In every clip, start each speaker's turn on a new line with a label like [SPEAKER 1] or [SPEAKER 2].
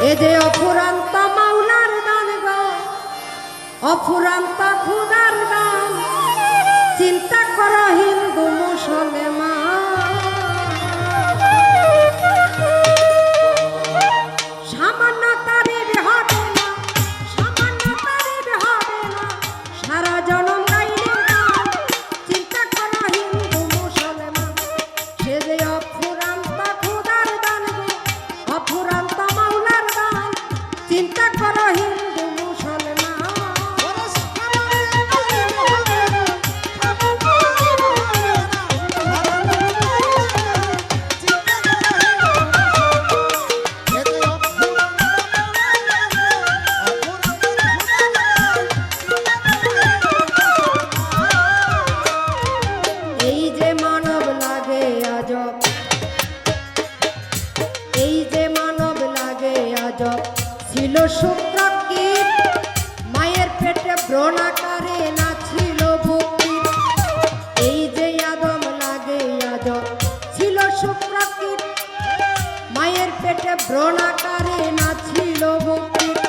[SPEAKER 1] এ যে অফুরান্ত মাওলার দান গো, অফুরান্ত খুদার দান, চিন্তা করো হিন্দু মুসলমান। সামান্য তারিফ হবে না, সামান্য তারিফ হবে না, সারা জনম গাইলে গান, চিন্তা করো হিন্দু মুসলমান। সে যে অফুরান্ত খুদার দান গো, অফুরান্ত মাওলার দান, চিন্তা করো হিন্দু মুসলমান। এই যে মানব লাগে আজব, এই যে মানব লাগে আজব, ছিল শুক্রাকৃত, মায়ের পেটে ব্রণাকারে না ছিল বুকৃত। এই যে আদম লাগে আজব, ছিল শুক্রাকৃত, মায়ের পেটে ব্রণাকারে না ছিল বুকৃত।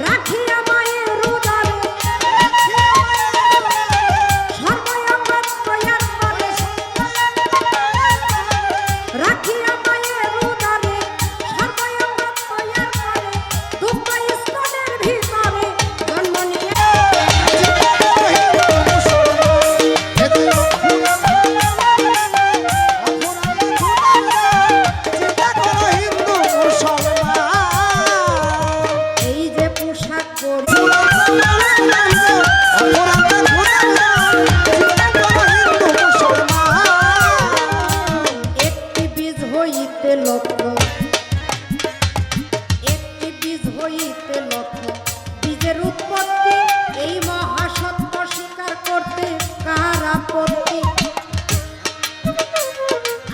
[SPEAKER 1] রাখিয়া মায়ের উদরে সর্বঙ্গ তৈয়ার করে, রাখিয়া মায়ের উদরে সর্বঙ্গ তৈয়ার করে, দুঃখ স্তনের ভিতরে জন্ম নিয়ে। এই যে পোশাক পরি, একটি বীজ হইতে লক্ষ, একটি বীজ হইতে লক্ষ, বীজের উৎপত্তি এই মহাসত্য স্বীকার করতে কার আপত্তি?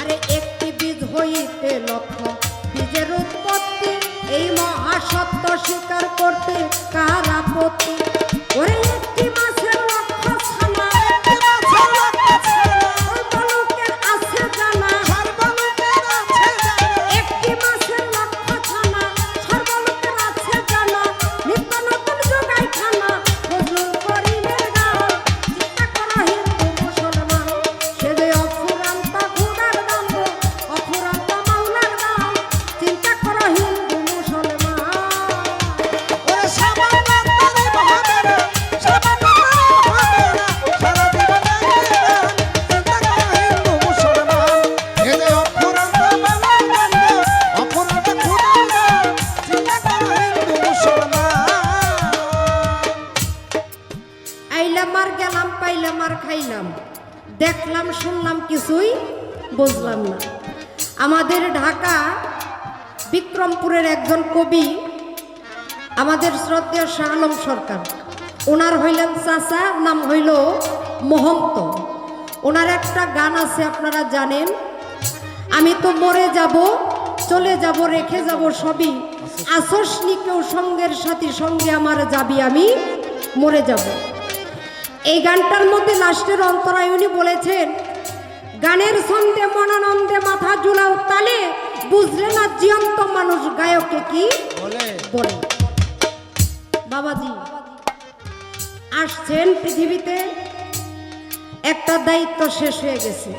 [SPEAKER 1] আরে একটি বীজ হইতে লক্ষ, বীজের উৎপত্তি এই মহাসত্য স্বীকার করতে কার আপত্তি? ওরে একটি মাছের লক্ষ ছানা, সর্বলোকের আছে জানা, একটি মাছের লক্ষ ছানা, সর্বলোকের আছে জানা, নিত্য নতুন যোগাই খানা, ফজলুল করিমের গান, চিন্তা করো হিন্দু মুসলমান। সে যে অফুরান্ত খুদার দান গো, অফুরান্ত মাওলার দান, চিন্তা করো হিন্দু মুসলমান। আইলাম আর গেলাম, পাইলাম আর খাইলাম, দেখলাম শুনলাম কিছুই বুঝলাম না। আমাদের ঢাকা বিক্রমপুরের একজন কবি, আমাদের শ্রদ্ধেয় শাহ আলম সরকার, ওনার হইলেন চাচা, নাম হইল মহন্ত। ওনার একটা গান আছে আপনারা জানেন, আমি তো মরে যাব, চলে যাব, রেখে যাব সবই, আসসনি কেউ সঙ্গের সাথী, সঙ্গে আমার যাবি, আমি মরে যাব। এই গানটার মধ্যে লাস্টের অন্তরায় উনি বলেছেন, গানের ছন্দে মনানন্দে মাথা জুলাও তালে, বুঝলে না জীবন্ত মানুষ গায়কে কি বলে। বাবাজি আসছেন পৃথিবীতে, একটা দায়িত্ব শেষ হয়ে গেছে।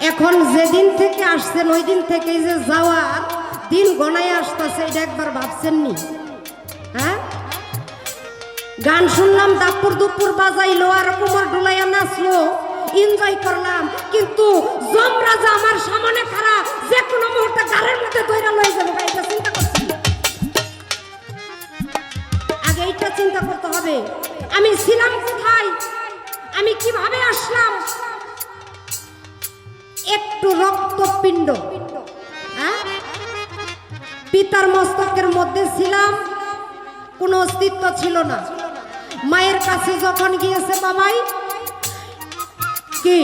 [SPEAKER 1] এখন যেদিন থেকে আসছেন ওই দিন থেকে যে যাওয়ার দিন গণায় আসতেছে, এটা একবার ভাবছেননি? হ্যাঁ, গান শুনলাম, দাপুর দুপুর বাজাইলো আর কোমর ডুলাইয়া নাচলো, এনজয় করলাম, কিন্তু যমরাজা আমার সামনে খারাপ, যে কোনো মুহূর্তে গালের মধ্যে দইরা লয়ে যাবো। এটা চিন্তা করছি, আগে এইটা চিন্তা করতে হবে, আমি ছিলাম কোথায়, আমি কিভাবে আসলাম। একটু রক্তপিণ্ড, হ্যাঁ, পিতার মস্তকের মধ্যে ছিলাম, কোনো অস্তিত্ব ছিল না। মায়ের কাছে যখন গিয়েছে বাবাই, কি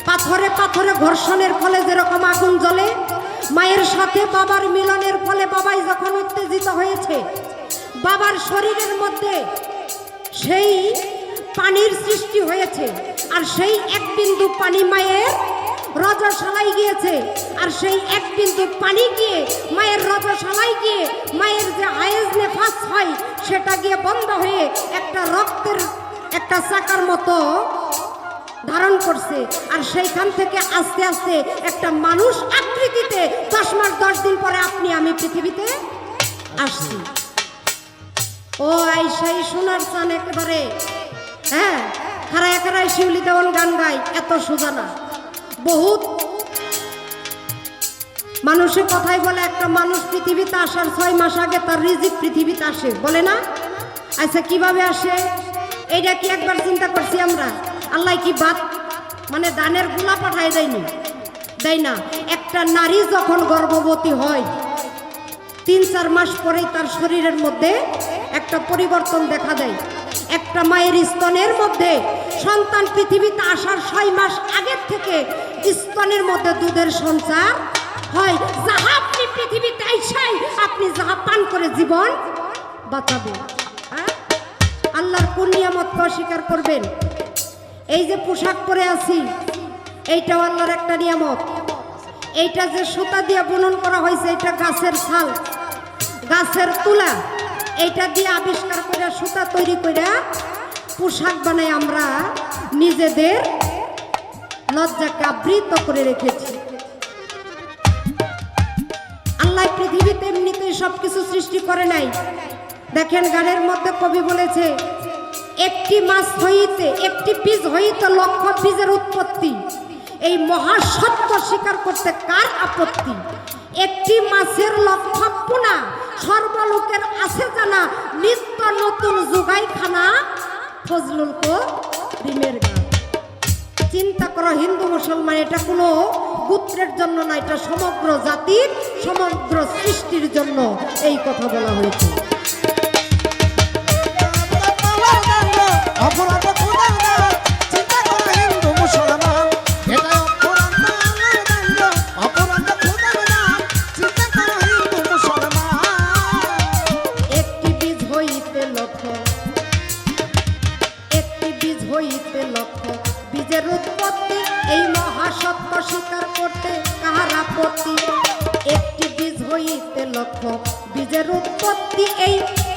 [SPEAKER 1] পাথরে পাথরে ঘর্ষণের ফলে যেরকম আগুন জ্বলে, মায়ের সাথে বাবার মিলনের ফলে বাবাই যখন উত্তেজিত হয়েছে, বাবার শরীরের মধ্যে সেই পানির সৃষ্টি হয়েছে, আর সেই এক বিন্দু পানি মায়ের রজস্বালায় গিয়েছে, আর সেই এক বিন্দু পানি গিয়ে মায়ের রজশালায় গিয়ে মায়ের যে আয়েজ নেফাস হয় সেটা গিয়ে বন্ধ হয়ে একটা রক্তের একটা চাকার মতো ধারণ করছে। আর সেইখান থেকে আস্তে আস্তে একটা মানুষ আকৃতিতে 10 মাস 10 দিন পরে আপনি আমি পৃথিবীতে আসছি। ও আইসাই সোনার চান একেবারে, হ্যাঁ, খারায় খারায় শিউলি দেওয়ান গান গায়, এত সোজা না। বহুত মানুষে কথাই বলে একটা মানুষ পৃথিবীতে আসার 6 মাস আগে তার রিজিক পৃথিবীতে আসে, বলে না? আচ্ছা কিভাবে আসে এইটা কি একবার চিন্তা করছি আমরা? আল্লাহ কি বাদ মানে দানের গোলা পাঠায় দেয়নি, দেয় না। একটা নারী যখন গর্ভবতী হয় 3-4 মাস পরেই তার শরীরের মধ্যে একটা পরিবর্তন দেখা দেয়। একটা মায়ের স্তনের মধ্যে সন্তান পৃথিবীতে আসার 6 মাস আগের থেকে স্তনের মধ্যে দুধের সঞ্চার হয়। যাহা আপনি পৃথিবীতে আইসাই আপনি যাহা পান করে জীবন বাঁচাবেন। আল্লাহর কোন নিয়ামতকে অস্বীকার করবেন? এই যে পোশাক পরে আছি এইটাও আল্লাহর একটা নিয়ামত। এইটা যে সুতা দিয়ে বুনন করা হয়েছে এটা গাছের ছাল, গাছের তুলা, এইটা দিয়ে আবিষ্কার করে সুতা তৈরি করে পোশাক বানাই আমরা নিজেদের লজ্জাকে আবৃত করে রেখেছি। আল্লাহ পৃথিবীতে এমনিতেই সবকিছু সৃষ্টি করে নাই। দেখেন গানের মধ্যে কবি বলেছে একটি মাছ হইতে একটি বীজ হইতে লক্ষ বীজের উৎপত্তি, এই মহাসত্য স্বীকার করতে কার আপত্তি? একটি মাছের লক্ষ পোনা, সর্বলোকের আছে জানা, নিত্য নতুন জোগাই খানা, ফজলুল করিমের গান। চিন্তা করো হিন্দু মুসলমান, এটা কোনো গোত্রের জন্য না, এটা সমগ্র জাতির সমগ্র সৃষ্টির জন্য এই কথা বলা হয়েছে। একটি বীজ হইতে লক্ষ বীজের উৎপত্তি, এই মহাসত্য স্বীকার করতে কাহার আপত্তি? একটি বীজ হইতে লক্ষ বীজের উৎপত্তি, এই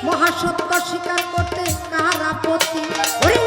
[SPEAKER 1] মহাসত্য স্বীকার করতে কাহার আপত্তি? ওরে